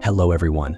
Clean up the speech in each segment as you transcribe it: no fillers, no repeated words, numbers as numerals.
Hello everyone.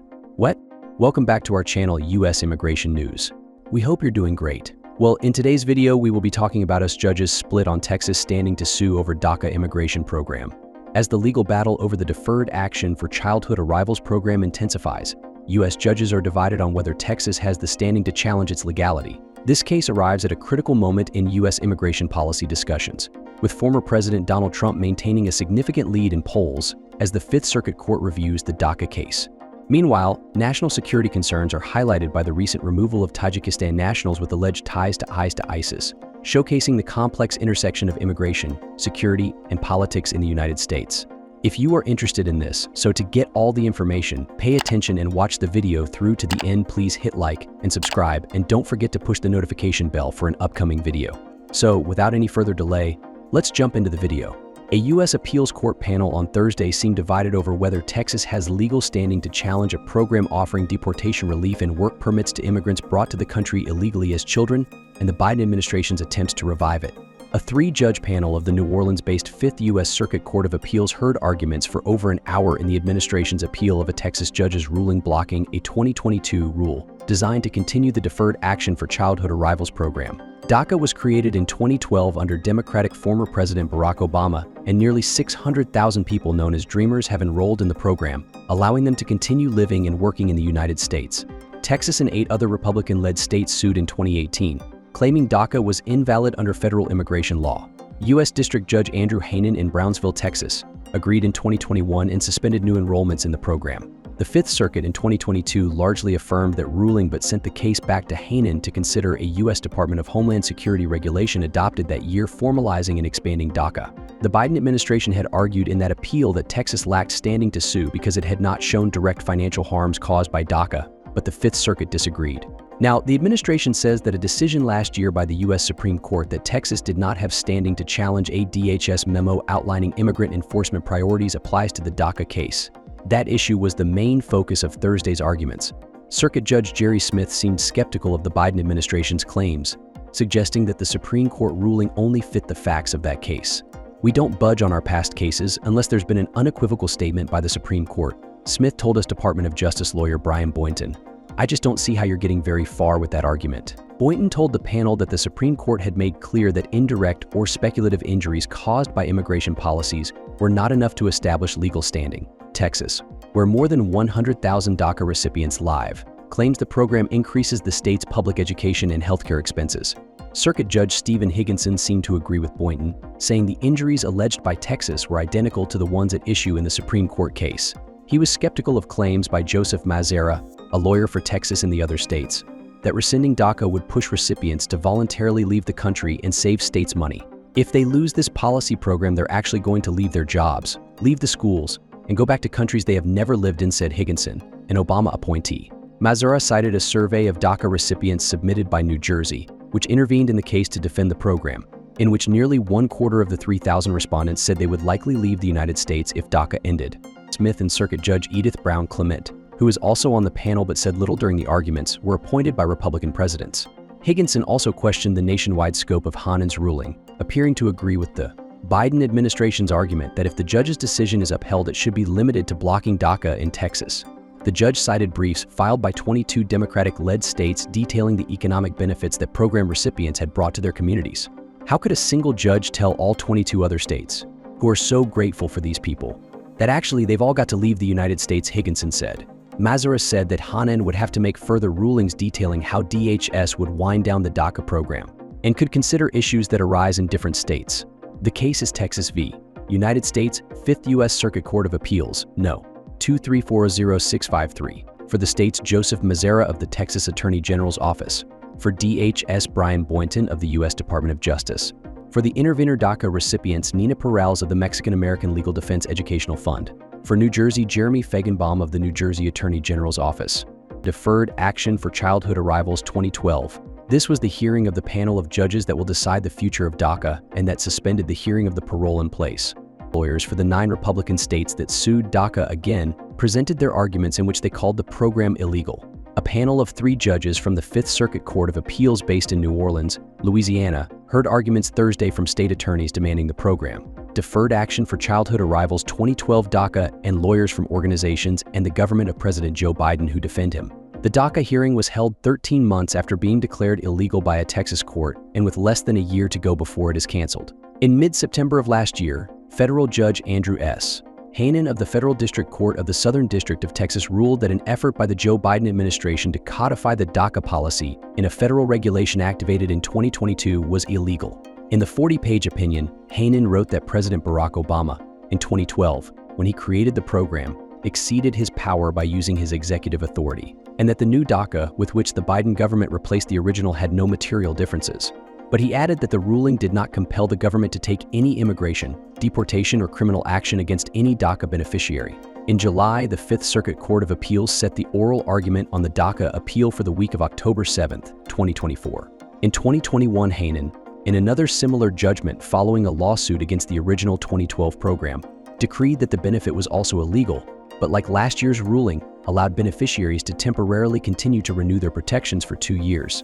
Welcome back to our channel US Immigration News. We hope you're doing great. Well, in today's video, we will be talking about us judges split on Texas standing to sue over DACA immigration program. As the legal battle over the Deferred Action for Childhood Arrivals program intensifies, US judges are divided on whether Texas has the standing to challenge its legality. This case arrives at a critical moment in US immigration policy discussions, with former President Donald Trump maintaining a significant lead in polls as the Fifth Circuit Court reviews the DACA case. Meanwhile, national security concerns are highlighted by the recent removal of Tajikistan nationals with alleged ties to ISIS, showcasing the complex intersection of immigration, security, and politics in the United States. If you are interested in this, so to get all the information, pay attention and watch the video through to the end. Please hit like and subscribe, and don't forget to push the notification bell for an upcoming video. So, without any further delay, let's jump into the video. A U.S. appeals court panel on Thursday seemed divided over whether Texas has legal standing to challenge a program offering deportation relief and work permits to immigrants brought to the country illegally as children, and the Biden administration's attempts to revive it. A three-judge panel of the New Orleans-based Fifth U.S. Circuit Court of Appeals heard arguments for over an hour in the administration's appeal of a Texas judge's ruling blocking a 2022 rule designed to continue the Deferred Action for Childhood Arrivals program. DACA was created in 2012 under Democratic former President Barack Obama, and nearly 600,000 people known as Dreamers have enrolled in the program, allowing them to continue living and working in the United States. Texas and 8 other Republican-led states sued in 2018, claiming DACA was invalid under federal immigration law. U.S. District Judge Andrew Hanen in Brownsville, Texas, agreed in 2021 and suspended new enrollments in the program. The Fifth Circuit in 2022 largely affirmed that ruling but sent the case back to Hanen to consider a U.S. Department of Homeland Security regulation adopted that year formalizing and expanding DACA. The Biden administration had argued in that appeal that Texas lacked standing to sue because it had not shown direct financial harms caused by DACA, but the Fifth Circuit disagreed. Now, the administration says that a decision last year by the U.S. Supreme Court that Texas did not have standing to challenge a DHS memo outlining immigrant enforcement priorities applies to the DACA case. That issue was the main focus of Thursday's arguments. Circuit Judge Jerry Smith seemed skeptical of the Biden administration's claims, suggesting that the Supreme Court ruling only fit the facts of that case. "We don't budge on our past cases unless there's been an unequivocal statement by the Supreme Court," Smith told us Department of Justice lawyer Brian Boynton. "I just don't see how you're getting very far with that argument." Boynton told the panel that the Supreme Court had made clear that indirect or speculative injuries caused by immigration policies were not enough to establish legal standing. Texas, where more than 100,000 DACA recipients live, claims the program increases the state's public education and healthcare expenses. Circuit Judge Stephen Higginson seemed to agree with Boynton, saying the injuries alleged by Texas were identical to the ones at issue in the Supreme Court case. He was skeptical of claims by Joseph Mazzara, a lawyer for Texas and the other states, that rescinding DACA would push recipients to voluntarily leave the country and save states money. If they lose this policy program, they're actually going to leave their jobs, leave the schools, and go back to countries they have never lived in, said Higginson, an Obama appointee. Mazzara cited a survey of DACA recipients submitted by New Jersey, which intervened in the case to defend the program, in which nearly 1/4 of the 3,000 respondents said they would likely leave the United States if DACA ended. Smith and Circuit Judge Edith Brown Clement, who was also on the panel but said little during the arguments, were appointed by Republican presidents. Higginson also questioned the nationwide scope of Hanen's ruling, appearing to agree with the Biden administration's argument that if the judge's decision is upheld, it should be limited to blocking DACA in Texas. The judge cited briefs filed by 22 Democratic-led states detailing the economic benefits that program recipients had brought to their communities. How could a single judge tell all 22 other states, who are so grateful for these people, that actually they've all got to leave the United States, Higginson said. Mazzara said that Hanen would have to make further rulings detailing how DHS would wind down the DACA program, and could consider issues that arise in different states. The case is Texas v. United States, Fifth U.S. Circuit Court of Appeals, No. 2340653, for the state's Joseph Mazzara of the Texas Attorney General's Office, for DHS Brian Boynton of the U.S. Department of Justice, for the intervenor DACA recipients Nina Perales of the Mexican-American Legal Defense Educational Fund, for New Jersey Jeremy Feigenbaum of the New Jersey Attorney General's Office, Deferred Action for Childhood Arrivals 2012. This was the hearing of the panel of judges that will decide the future of DACA and that suspended the hearing of the parole in place. Lawyers for the 9 Republican states that sued DACA again presented their arguments in which they called the program illegal. A panel of 3 judges from the Fifth Circuit Court of Appeals based in New Orleans, Louisiana, heard arguments Thursday from state attorneys demanding the program Deferred Action for Childhood Arrivals 2012 DACA, and lawyers from organizations and the government of President Joe Biden who defend him. The DACA hearing was held 13 months after being declared illegal by a Texas court and with less than a year to go before it is canceled. In mid-September of last year, federal judge Andrew S. Hanen of the Federal District Court of the Southern District of Texas ruled that an effort by the Joe Biden administration to codify the DACA policy in a federal regulation activated in 2022 was illegal. In the 40-page opinion, Hanen wrote that President Barack Obama, in 2012, when he created the program, exceeded his power by using his executive authority, and that the new DACA with which the Biden government replaced the original had no material differences. But he added that the ruling did not compel the government to take any immigration, deportation, or criminal action against any DACA beneficiary. In July, the Fifth Circuit Court of Appeals set the oral argument on the DACA appeal for the week of October 7, 2024. In 2021, Hanen, in another similar judgment following a lawsuit against the original 2012 program, decreed that the benefit was also illegal, but like last year's ruling, allowed beneficiaries to temporarily continue to renew their protections for 2 years.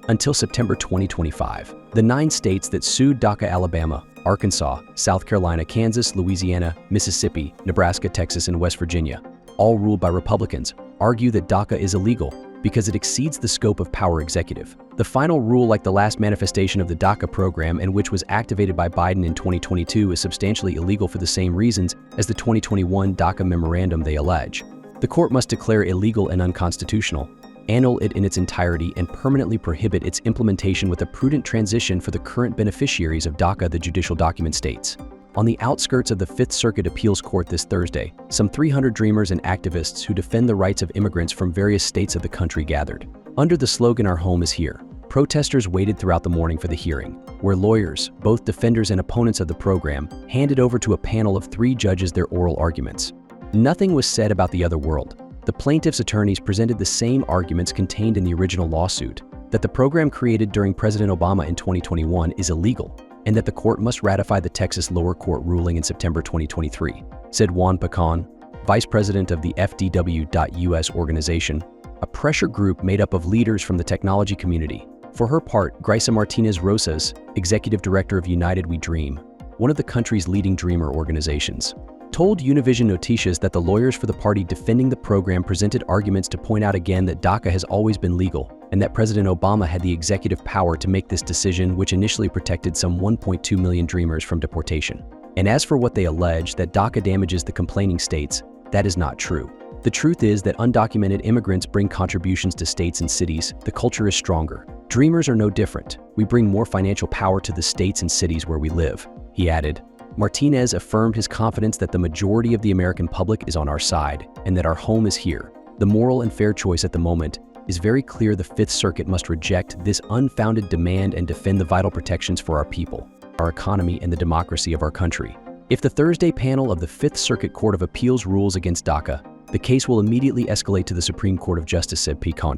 Until September 2025. The 9 states that sued DACA: Alabama, Arkansas, South Carolina, Kansas, Louisiana, Mississippi, Nebraska, Texas, and West Virginia, all ruled by Republicans, argue that DACA is illegal because it exceeds the scope of power executive. The final rule, like the last manifestation of the DACA program and which was activated by Biden in 2022, is substantially illegal for the same reasons as the 2021 DACA memorandum they allege. The court must declare illegal and unconstitutional, annul it in its entirety, and permanently prohibit its implementation with a prudent transition for the current beneficiaries of DACA, the judicial document states. On the outskirts of the Fifth Circuit Appeals Court this Thursday, some 300 dreamers and activists who defend the rights of immigrants from various states of the country gathered. Under the slogan "Our Home is Here," protesters waited throughout the morning for the hearing, where lawyers, both defenders and opponents of the program, handed over to a panel of 3 judges their oral arguments. Nothing was said about the other world. The plaintiff's attorneys presented the same arguments contained in the original lawsuit, that the program created during President Obama in 2021 is illegal, and that the court must ratify the Texas lower court ruling in September 2023, said Juan Pecan, vice president of the FDW.US organization, a pressure group made up of leaders from the technology community. For her part, Gracia Martinez Rosas, executive director of United We Dream, one of the country's leading dreamer organizations, told Univision Noticias that the lawyers for the party defending the program presented arguments to point out again that DACA has always been legal and that President Obama had the executive power to make this decision, which initially protected some 1.2 million dreamers from deportation. And as for what they allege, that DACA damages the complaining states, that is not true. The truth is that undocumented immigrants bring contributions to states and cities. The culture is stronger. Dreamers are no different. We bring more financial power to the states and cities where we live, he added. Martinez affirmed his confidence that the majority of the American public is on our side and that our home is here. The moral and fair choice at the moment is very clear. The Fifth Circuit must reject this unfounded demand and defend the vital protections for our people, our economy, and the democracy of our country. If the Thursday panel of the Fifth Circuit Court of Appeals rules against DACA, the case will immediately escalate to the Supreme Court of Justice, said Pecan.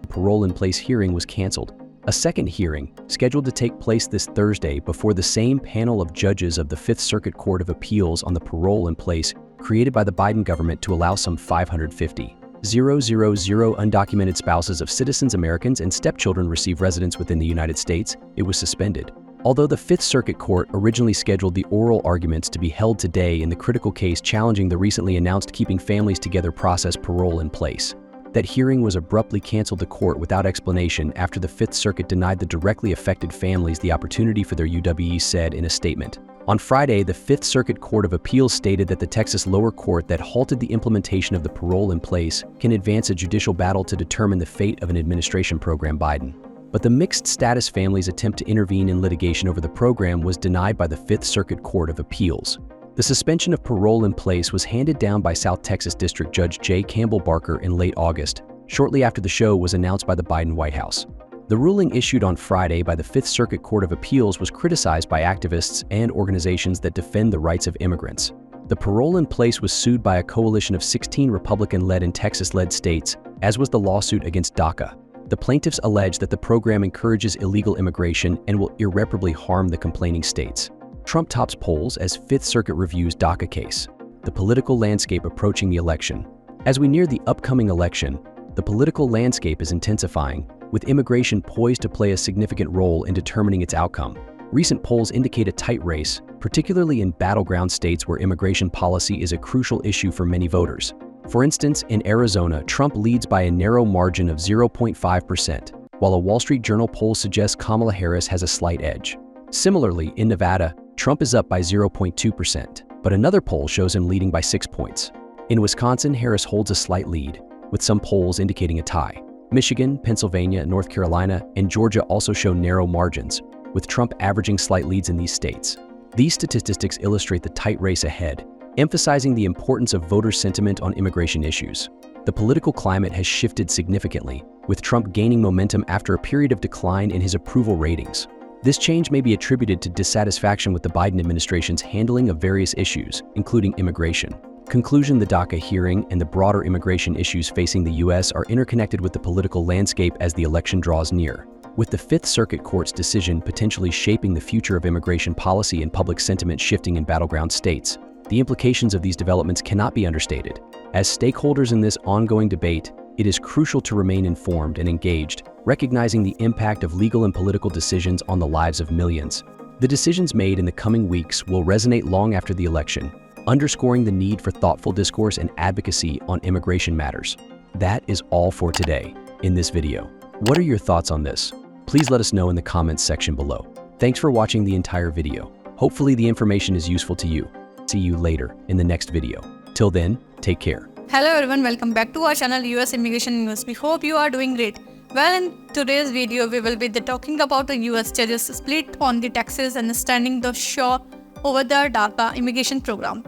The parole in place hearing was canceled. A second hearing, scheduled to take place this Thursday before the same panel of judges of the Fifth Circuit Court of Appeals on the parole in place created by the Biden government to allow some 550,000 undocumented spouses of citizens, Americans, and stepchildren receive residence within the United States, it was suspended. Although the Fifth Circuit Court originally scheduled the oral arguments to be held today in the critical case challenging the recently announced Keeping Families Together process parole in place, that hearing was abruptly canceled to court without explanation after the Fifth Circuit denied the directly affected families the opportunity for their UWE, said in a statement. On Friday, the Fifth Circuit Court of Appeals stated that the Texas lower court that halted the implementation of the parole in place can advance a judicial battle to determine the fate of an administration program Biden. But the mixed status families' attempt to intervene in litigation over the program was denied by the Fifth Circuit Court of Appeals. The suspension of parole in place was handed down by South Texas District Judge J. Campbell Barker in late August, shortly after the show was announced by the Biden White House. The ruling issued on Friday by the Fifth Circuit Court of Appeals was criticized by activists and organizations that defend the rights of immigrants. The parole in place was sued by a coalition of 16 Republican-led and Texas-led states, as was the lawsuit against DACA. The plaintiffs allege that the program encourages illegal immigration and will irreparably harm the complaining states. Trump tops polls as Fifth Circuit reviews DACA case. The political landscape approaching the election. As we near the upcoming election, the political landscape is intensifying, with immigration poised to play a significant role in determining its outcome. Recent polls indicate a tight race, particularly in battleground states where immigration policy is a crucial issue for many voters. For instance, in Arizona, Trump leads by a narrow margin of 0.5%, while a Wall Street Journal poll suggests Kamala Harris has a slight edge. Similarly, in Nevada, Trump is up by 0.2%, but another poll shows him leading by 6 points. In Wisconsin, Harris holds a slight lead, with some polls indicating a tie. Michigan, Pennsylvania, North Carolina, and Georgia also show narrow margins, with Trump averaging slight leads in these states. These statistics illustrate the tight race ahead, emphasizing the importance of voter sentiment on immigration issues. The political climate has shifted significantly, with Trump gaining momentum after a period of decline in his approval ratings. This change may be attributed to dissatisfaction with the Biden administration's handling of various issues, including immigration. Conclusion: the DACA hearing and the broader immigration issues facing the U.S. are interconnected with the political landscape as the election draws near. With the Fifth Circuit Court's decision potentially shaping the future of immigration policy and public sentiment shifting in battleground states, the implications of these developments cannot be understated. As stakeholders in this ongoing debate, it is crucial to remain informed and engaged, recognizing the impact of legal and political decisions on the lives of millions. The decisions made in the coming weeks will resonate long after the election, underscoring the need for thoughtful discourse and advocacy on immigration matters. That is all for today in this video. What are your thoughts on this? Please let us know in the comments section below. Thanks for watching the entire video. Hopefully the information is useful to you. See you later in the next video. Till then, take care. Hello everyone, welcome back to our channel US Immigration News. We hope you are doing great. Well, in today's video, we will be talking about the US judges split on the taxes and standing the shore over the DACA immigration program.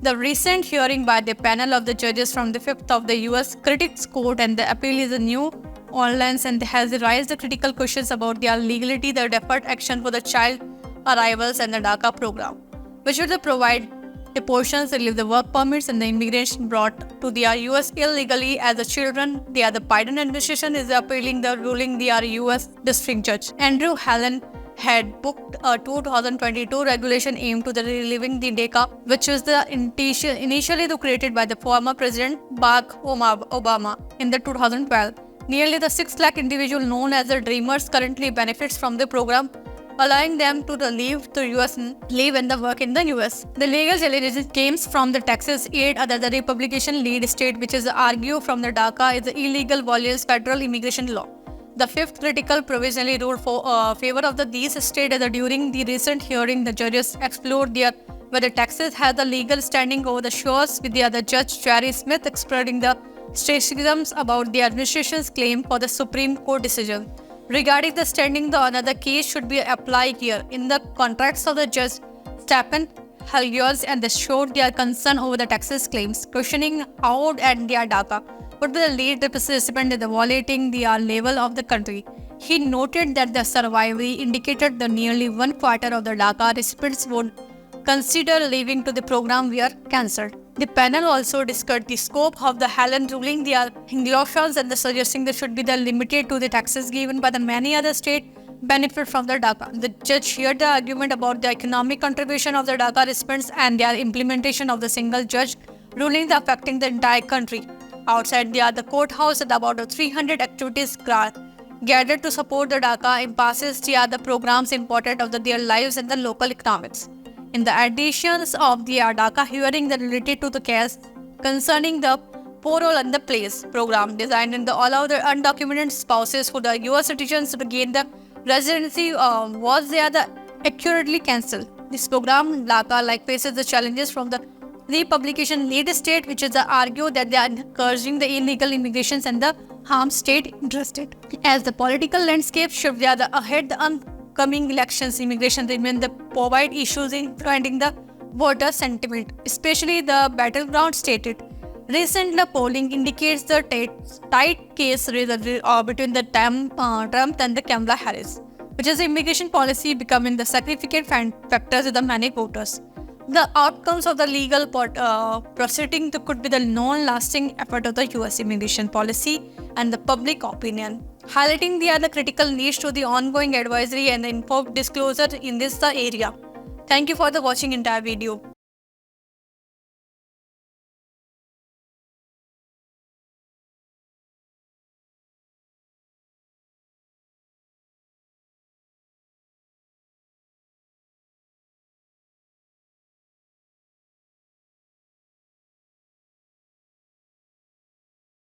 The recent hearing by the panel of the judges from the 5th of the US Critics Court and the appeal is a new Orleans and has raised the critical questions about their legality, the deferred action for the child arrivals and the DACA program, which would provide deportations, relieve the work permits and the immigration brought to the US illegally as the children. The Biden administration is appealing the ruling. The US District Judge Andrew Hanen had booked a 2022 regulation aimed to the relieving the DACA, which was the initially created by the former President Barack Obama in the 2012. Nearly the 6 lakh individuals known as the Dreamers currently benefits from the program, allowing them to live and work in the US. The legal challenges came from the Texas, yet other the Republican-led state, which is argue from the DACA is the illegal violates federal immigration law. The fifth critical provisionally ruled for favor of these states during the recent hearing. The judges explored whether Texas has the legal standing over the shores, with the other judge Jerry Smith expressing the skepticism about the administration's claim for the Supreme Court decision. Regarding the standing, the another case should be applied here. In the contracts of the judge Stephen Hughes and they showed their concern over the Texas claims, questioning how and their DACA would be the lead participant in the violating the level of the country. He noted that the survivor indicated that nearly 1/4 of the DACA recipients would consider leaving to the program were cancelled. The panel also discussed the scope of the Hanen ruling, their conclusions, and the suggesting that should be limited to the taxes given by the many other states benefit from the DACA. The judge heard the argument about the economic contribution of the DACA recipients and their implementation of the single judge ruling affecting the entire country. Outside the courthouse, about 300 activities gathered to support the DACA impasses the programs important of their lives and the local economics. In the additions of the DACA hearing that related to the case concerning the Parole and the Place program designed in the allow the undocumented spouses for the US citizens to gain the residency was accurately cancelled. This program DACA faces the challenges from the Republican-led state, which is argue that they are encouraging the illegal immigrations and the harm state interested. As the political landscape shifts ahead the upcoming elections, immigration remain the provide issues influencing the voter sentiment, especially the battleground states. Recent polling indicates the tight case between the Trump and the Kamala Harris, which is immigration policy becoming the significant factors in the many voters. The outcomes of the legal proceeding could be the non-lasting effect of the US immigration policy and the public opinion, highlighting the other critical needs to the ongoing advisory and the informed disclosure in this area. Thank you for watching entire video.